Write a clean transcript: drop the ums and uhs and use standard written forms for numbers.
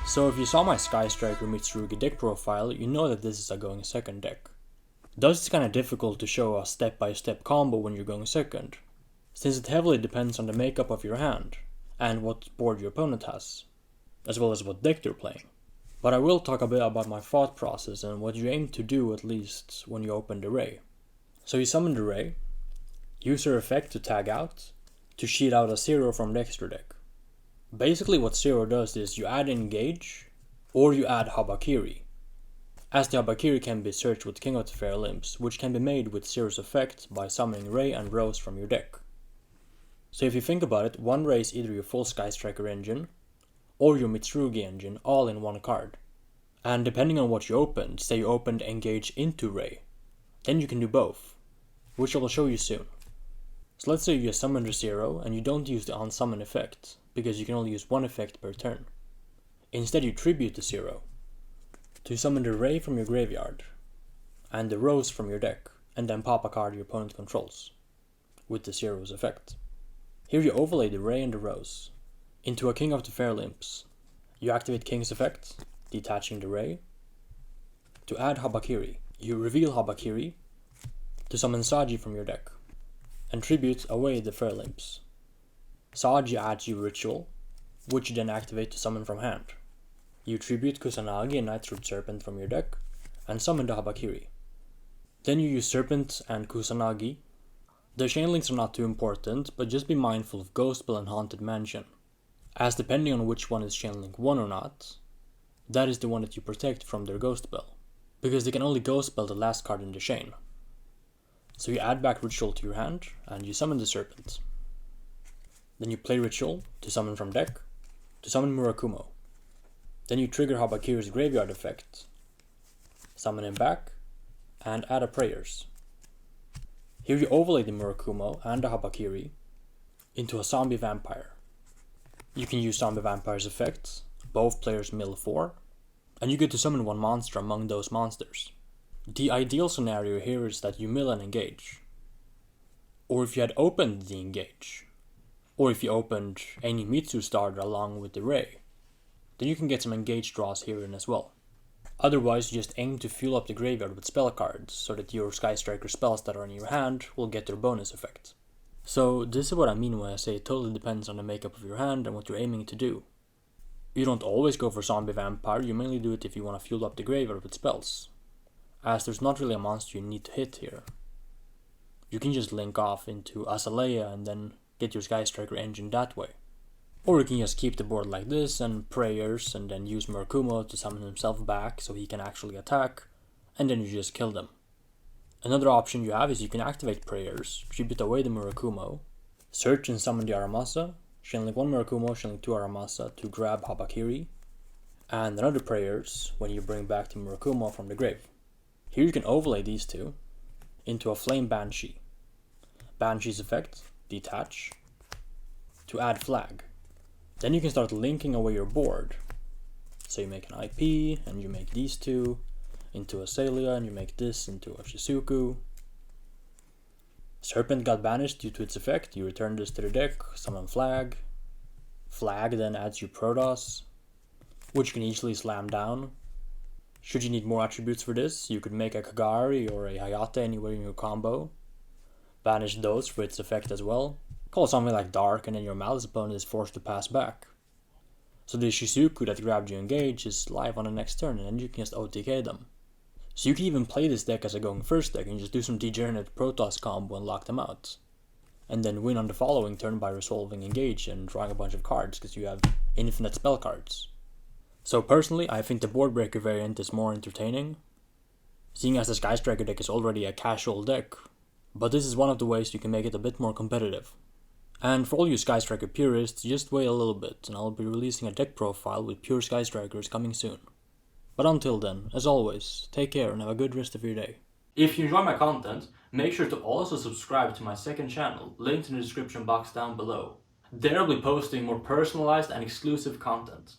So if you saw my Sky Striker Mitsurugi deck profile, you know that this is a going second deck. Thus it's kinda difficult to show a step-by-step combo when you're going second, since it heavily depends on the makeup of your hand, and what board your opponent has, as well as what deck they're playing. But I will talk a bit about my thought process and what you aim to do at least when you open the Raye. So you summon the Raye, use her effect to tag out, to cheat out a 0 from the extra deck. Basically what 0 does is you add Engage, or you add Habakiri, as the Habakiri can be searched with King of the Fair Limbs, which can be made with 0's effect by summoning Raye and Rose from your deck. So if you think about it, one Raye is either your full Sky Striker engine, or your Mitsurugi engine, all in one card. And depending on what you opened, say you opened Engage into Raye, then you can do both, which I will show you soon. So let's say you summon the 0 and you don't use the unsummon effect, because you can only use one effect per turn. Instead you tribute the 0 to summon the Raye from your graveyard and the Rose from your deck, and then pop a card your opponent controls with the 0's effect. Here you overlay the Raye and the Rose into a King of the Fair Limbs. You activate King's effect, detaching the Raye. To add Habakiri, you reveal Habakiri to summon Saji from your deck, and tribute away the Fair Limbs. Saji adds you Ritual, which you then activate to summon from hand. You tribute Kusanagi and Nightroot Serpent from your deck, and summon the Habakiri. Then you use Serpent and Kusanagi. The chain links are not too important, but just be mindful of Ghost Spell and Haunted Mansion, as depending on which one is chain link 1 or not, that is the one that you protect from their Ghost Spell, because they can only Ghost Spell the last card in the chain. So you add back Ritual to your hand, and you summon the Serpent. Then you play Ritual to summon from deck, to summon Murakumo. Then you trigger Habakiri's graveyard effect, summon him back, and add a Prayers. Here you overlay the Murakumo and the Habakiri into a Zombie Vampire. You can use Zombie Vampire's effects, both players mill 4, and you get to summon one monster among those monsters. The ideal scenario here is that you mill and Engage, or if you had opened the Engage, or if you opened any Mitsu starter along with the Raye, then you can get some Engage draws here in as well. Otherwise, you just aim to fill up the graveyard with spell cards, so that your Sky Striker spells that are in your hand will get their bonus effect. So this is what I mean when I say it totally depends on the makeup of your hand and what you're aiming to do. You don't always go for Zombie Vampire, you mainly do it if you want to fuel up the graveyard with spells, as there's not really a monster you need to hit here. You can just link off into Azalea and then get your Sky Striker engine that way. Or you can just keep the board like this and Prayers and then use Murakumo to summon himself back so he can actually attack, and then you just kill them. Another option you have is you can activate Prayers, tribute away the Murakumo, search and summon the Aramasa, chainlink 1 Murakumo, chainlink 2 Aramasa to grab Habakiri, and another Prayers when you bring back the Murakumo from the grave. Here you can overlay these two into a Flame Banshee. Banshee's effect, detach, to add Flag. Then you can start linking away your board. So you make an IP, and you make these two into a Celia, and you make this into a Shizuku. Serpent got banished due to its effect, you return this to the deck, summon Flag. Flag then adds you Protoss, which you can easily slam down. Should you need more attributes for this, you could make a Kagari or a Hayate anywhere in your combo. Banish those for its effect as well. Call something like Dark, and then your Malice opponent is forced to pass back. So the Shizuku that grabbed you Engage is live on the next turn, and then you can just OTK them. So you can even play this deck as a going first deck and just do some degenerate Protoss combo and lock them out. And then win on the following turn by resolving Engage and drawing a bunch of cards because you have infinite spell cards. So personally, I think the Board Breaker variant is more entertaining, seeing as the Sky Striker deck is already a casual deck, but this is one of the ways you can make it a bit more competitive. And for all you Sky Striker purists, just wait a little bit and I'll be releasing a deck profile with pure Sky Strikers coming soon. But until then, as always, take care and have a good rest of your day. If you enjoy my content, make sure to also subscribe to my second channel, linked in the description box down below. There I'll be posting more personalized and exclusive content.